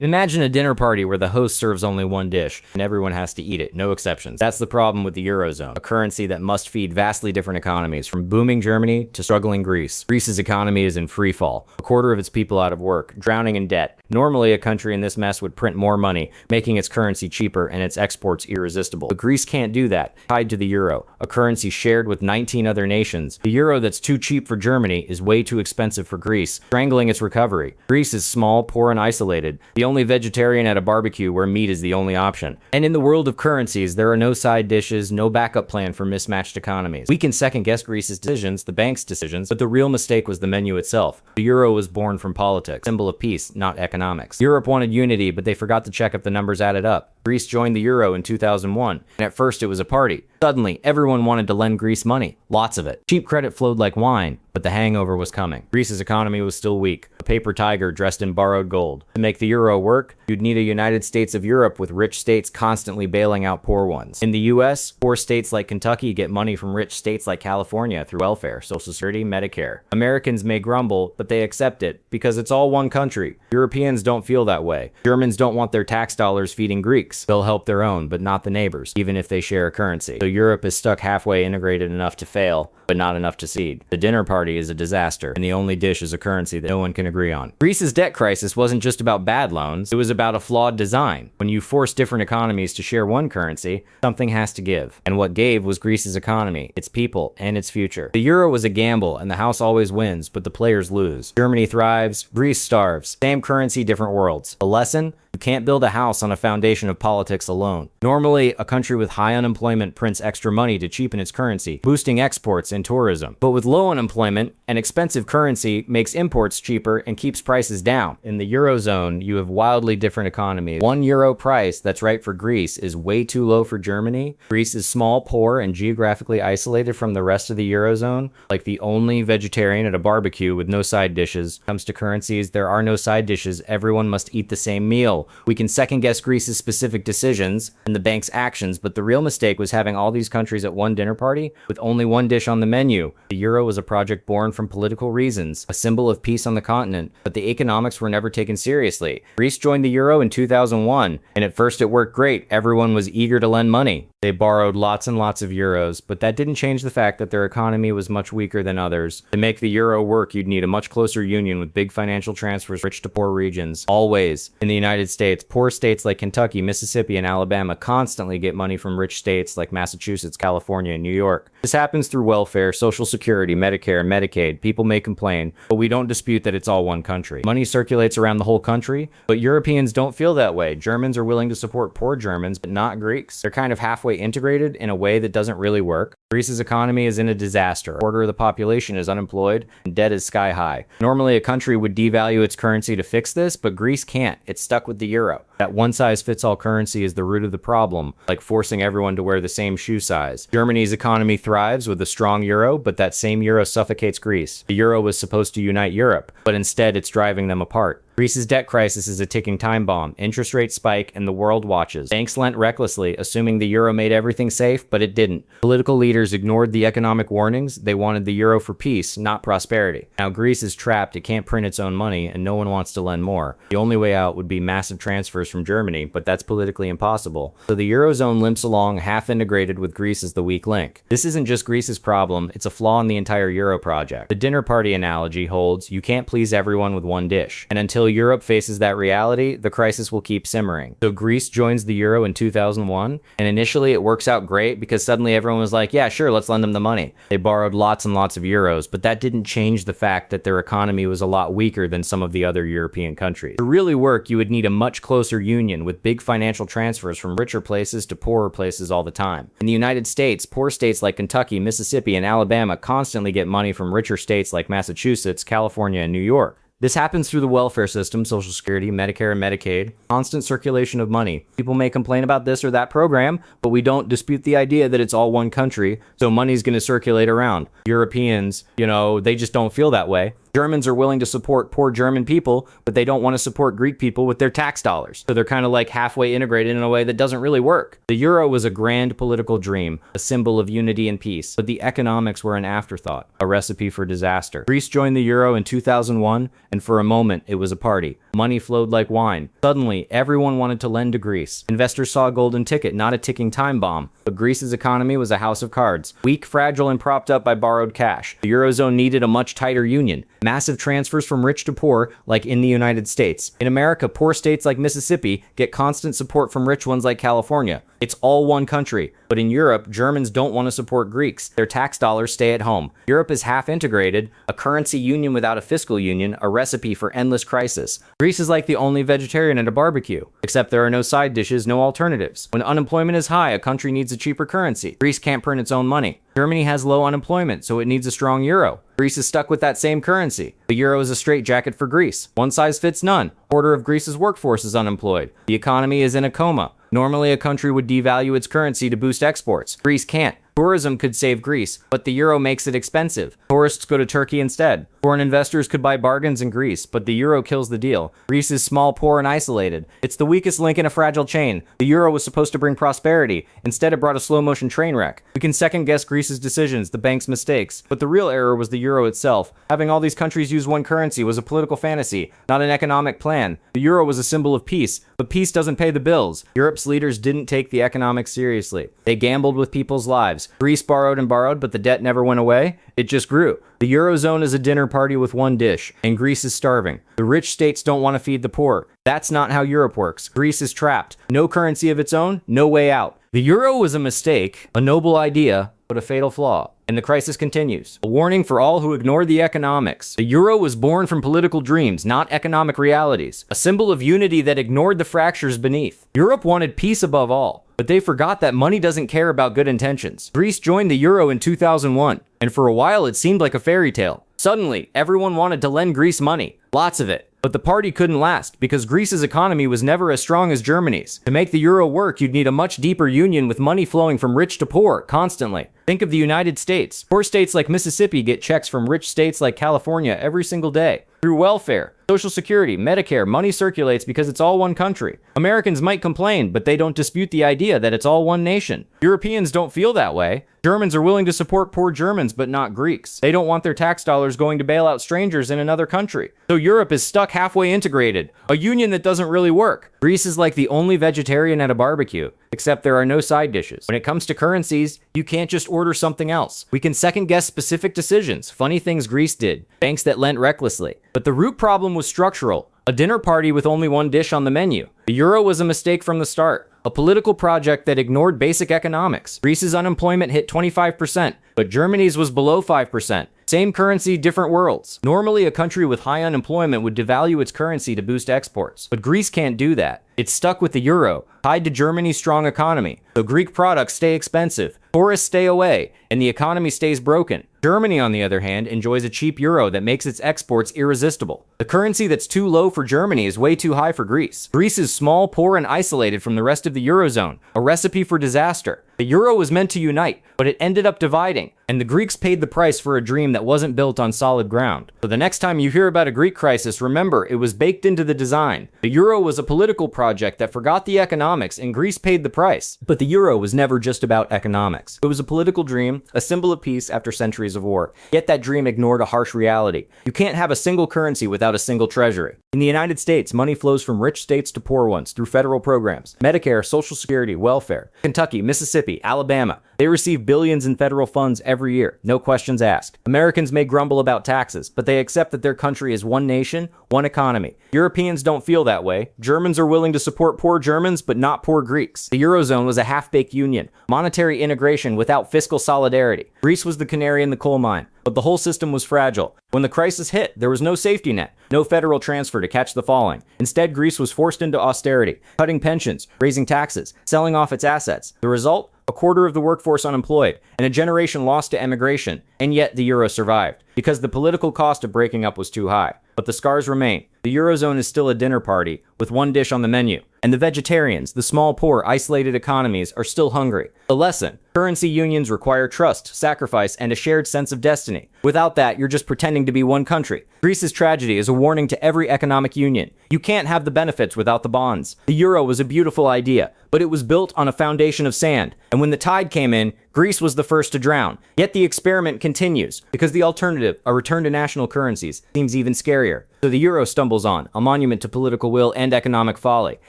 Imagine a dinner party where the host serves only one dish, and everyone has to eat it, no exceptions. That's the problem with the Eurozone, a currency that must feed vastly different economies, from booming Germany to struggling Greece. Greece's economy is in free fall, a quarter of its people out of work, drowning in debt. Normally, a country in this mess would print more money, making its currency cheaper and its exports irresistible. But Greece can't do that, tied to the euro, a currency shared with 19 other nations. The euro that's too cheap for Germany is way too expensive for Greece, strangling its recovery. Greece is small, poor, and isolated. The only vegetarian at a barbecue where meat is the only option. And in the world of currencies, there are no side dishes, no backup plan for mismatched economies. We can second guess Greece's decisions, the bank's decisions, but the real mistake was the menu itself. The euro was born from politics, symbol of peace, not economics. Europe wanted unity, but they forgot to check if the numbers added up. Greece joined the euro in 2001, and at first it was a party. Suddenly, everyone wanted to lend Greece money. Lots of it. Cheap credit flowed like wine, but the hangover was coming. Greece's economy was still weak, a paper tiger dressed in borrowed gold. To make the euro work, you'd need a United States of Europe with rich states constantly bailing out poor ones. In the US, poor states like Kentucky get money from rich states like California through welfare, Social Security, Medicare. Americans may grumble, but they accept it because it's all one country. Europeans don't feel that way. Germans don't want their tax dollars feeding Greeks. They'll help their own, but not the neighbors, even if they share a currency. So Europe is stuck halfway integrated enough to fail, but not enough to succeed. The dinner party is a disaster, and the only dish is a currency that no one can agree on. Greece's debt crisis wasn't just about bad loans, it was about a flawed design. When you force different economies to share one currency, something has to give. And what gave was Greece's economy, its people, and its future. The euro was a gamble, and the house always wins, but the players lose. Germany thrives, Greece starves. Same currency, different worlds. A lesson? You can't build a house on a foundation of politics alone. Normally, a country with high unemployment prints extra money to cheapen its currency, boosting exports and tourism. But with low unemployment, an expensive currency makes imports cheaper and keeps prices down. In the Eurozone, you have wildly different economies. €1 price that's right for Greece is way too low for Germany. Greece is small, poor, and geographically isolated from the rest of the Eurozone, like the only vegetarian at a barbecue with no side dishes. Comes to currencies, there are no side dishes. Everyone must eat the same meal. We can second guess Greece's specific decisions and the bank's actions, but the real mistake was having all these countries at one dinner party with only one dish on the menu. The euro was a project born from political reasons, a symbol of peace on the continent, but the economics were never taken seriously. Greece joined the euro in 2001, and at first it worked great. Everyone was eager to lend money. They borrowed lots and lots of euros, but that didn't change the fact that their economy was much weaker than others. To make the euro work, you'd need a much closer union with big financial transfers rich to poor regions. Always. In the United States, poor states like Kentucky, Mississippi, and Alabama constantly get money from rich states like Massachusetts, California, and New York. This happens through welfare, Social Security, Medicare, Medicaid. People may complain, but we don't dispute that it's all one country. Money circulates around the whole country, but Europeans don't feel that way. Germans are willing to support poor Germans, but not Greeks. They're kind of halfway integrated in a way that doesn't really work. Greece's economy is in a disaster. A quarter of the population is unemployed, and debt is sky high. Normally, a country would devalue its currency to fix this, but Greece can't. It's stuck with the euro. That one-size-fits-all currency is the root of the problem, like forcing everyone to wear the same shoe size. Germany's economy thrives with a strong euro, but that same euro suffocates Greece. The euro was supposed to unite Europe, but instead it's driving them apart. Greece's debt crisis is a ticking time bomb. Interest rates spike and the world watches. Banks lent recklessly, assuming the euro made everything safe, but it didn't. Political leaders ignored the economic warnings. They wanted the euro for peace, not prosperity. Now Greece is trapped. It can't print its own money, and no one wants to lend more. The only way out would be massive transfers from Germany, but that's politically impossible. So the eurozone limps along, half integrated with Greece as the weak link. This isn't just Greece's problem, it's a flaw in the entire euro project. The dinner party analogy holds. You can't please everyone with one dish. And until Europe faces that reality, the crisis will keep simmering. So Greece joins the euro in 2001, and initially it works out great because suddenly everyone was like, yeah, sure, let's lend them the money. They borrowed lots and lots of euros, but that didn't change the fact that their economy was a lot weaker than some of the other European countries. To really work, you would need a much closer union with big financial transfers from richer places to poorer places all the time. In the United States, poor states like Kentucky, Mississippi, and Alabama constantly get money from richer states like Massachusetts, California, and New York. This happens through the welfare system, Social Security, Medicare, and Medicaid, constant circulation of money. People may complain about this or that program, but we don't dispute the idea that it's all one country, so money's going to circulate around. Europeans, they just don't feel that way. Germans are willing to support poor German people, but they don't want to support Greek people with their tax dollars. So they're kind of like halfway integrated in a way that doesn't really work. The euro was a grand political dream, a symbol of unity and peace, but the economics were an afterthought, a recipe for disaster. Greece joined the euro in 2001, and for a moment, it was a party. Money flowed like wine. Suddenly, everyone wanted to lend to Greece. Investors saw a golden ticket, not a ticking time bomb. But Greece's economy was a house of cards, weak, fragile, and propped up by borrowed cash. The eurozone needed a much tighter union. Massive transfers from rich to poor, like in the United States. In America, poor states like Mississippi get constant support from rich ones like California. It's all one country. But in Europe, Germans don't want to support Greeks. Their tax dollars stay at home. Europe is half integrated, a currency union without a fiscal union, a recipe for endless crisis. Greece is like the only vegetarian at a barbecue, except there are no side dishes, no alternatives. When unemployment is high, a country needs a cheaper currency. Greece can't print its own money. Germany has low unemployment, so it needs a strong euro. Greece is stuck with that same currency. The euro is a straitjacket for Greece. One size fits none. A quarter of Greece's workforce is unemployed. The economy is in a coma. Normally, a country would devalue its currency to boost exports. Greece can't. Tourism could save Greece, but the euro makes it expensive. Tourists go to Turkey instead. Foreign investors could buy bargains in Greece, but the euro kills the deal. Greece is small, poor, and isolated. It's the weakest link in a fragile chain. The euro was supposed to bring prosperity. Instead, it brought a slow-motion train wreck. We can second-guess Greece's decisions, the bank's mistakes, but the real error was the euro itself. Having all these countries use one currency was a political fantasy, not an economic plan. The euro was a symbol of peace, but peace doesn't pay the bills. Europe's leaders didn't take the economics seriously. They gambled with people's lives. Greece borrowed and borrowed, but the debt never went away. It just grew. The Eurozone is a dinner party with one dish, and Greece is starving. The rich states don't want to feed the poor. That's not how Europe works. Greece is trapped. No currency of its own, no way out. The euro was a mistake, a noble idea, but a fatal flaw. And the crisis continues. A warning for all who ignore the economics. The euro was born from political dreams, not economic realities. A symbol of unity that ignored the fractures beneath. Europe wanted peace above all, but they forgot that money doesn't care about good intentions. Greece joined the euro in 2001, and for a while it seemed like a fairy tale. Suddenly, everyone wanted to lend Greece money. Lots of it. But the party couldn't last because Greece's economy was never as strong as Germany's. To make the euro work, you'd need a much deeper union with money flowing from rich to poor, constantly. Think of the United States. Poor states like Mississippi get checks from rich states like California every single day. Through welfare, Social Security, Medicare, money circulates because it's all one country. Americans might complain, but they don't dispute the idea that it's all one nation. Europeans don't feel that way. Germans are willing to support poor Germans, but not Greeks. They don't want their tax dollars going to bail out strangers in another country. So Europe is stuck halfway integrated, a union that doesn't really work. Greece is like the only vegetarian at a barbecue, except there are no side dishes. When it comes to currencies, you can't just order something else. We can second guess specific decisions, funny things Greece did, banks that lent recklessly. But the root problem was structural. A dinner party with only one dish on the menu. The euro was a mistake from the start. A political project that ignored basic economics. Greece's unemployment hit 25%, but Germany's was below 5%. Same currency, different worlds. Normally, a country with high unemployment would devalue its currency to boost exports. But Greece can't do that. It's stuck with the euro, tied to Germany's strong economy. So Greek products stay expensive, tourists stay away, and the economy stays broken. Germany, on the other hand, enjoys a cheap euro that makes its exports irresistible. The currency that's too low for Germany is way too high for Greece. Greece is small, poor, and isolated from the rest of the eurozone, a recipe for disaster. The euro was meant to unite, but it ended up dividing, and the Greeks paid the price for a dream that wasn't built on solid ground. So the next time you hear about a Greek crisis, remember, it was baked into the design. The euro was a political project that forgot the economics, and Greece paid the price. But the euro was never just about economics. It was a political dream, a symbol of peace after centuries of war. Yet that dream ignored a harsh reality. You can't have a single currency without a single treasury. In the United States, money flows from rich states to poor ones through federal programs. Medicare, Social Security, welfare. Kentucky, Mississippi, Alabama. They receive billions in federal funds every year, no questions asked. Americans may grumble about taxes, but they accept that their country is one nation, one economy. Europeans don't feel that way. Germans are willing to support poor Germans, but not poor Greeks. The Eurozone was a half-baked union, monetary integration without fiscal solidarity. Greece was the canary in the coal mine, but the whole system was fragile. When the crisis hit, there was no safety net, no federal transfer to catch the falling. Instead, Greece was forced into austerity, cutting pensions, raising taxes, selling off its assets. The result? A quarter of the workforce unemployed, and a generation lost to emigration. And yet the euro survived, because the political cost of breaking up was too high. But the scars remain. The Eurozone is still a dinner party, with one dish on the menu. And the vegetarians, the small, poor, isolated economies, are still hungry. The lesson: Currency unions require trust, sacrifice, and a shared sense of destiny. Without that, you're just pretending to be one country. Greece's tragedy is a warning to every economic union. You can't have the benefits without the bonds. The euro was a beautiful idea, but it was built on a foundation of sand. And when the tide came in, Greece was the first to drown. Yet the experiment continues, because the alternative, a return to national currencies, seems even scarier. So the euro stumbles on, a monument to political will and economic folly.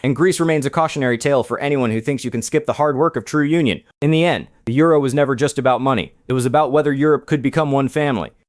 And Greece remains a cautionary tale for anyone who thinks you can skip the hard work of true union. In the end, the euro was never just about money. It was about whether Europe could become one family.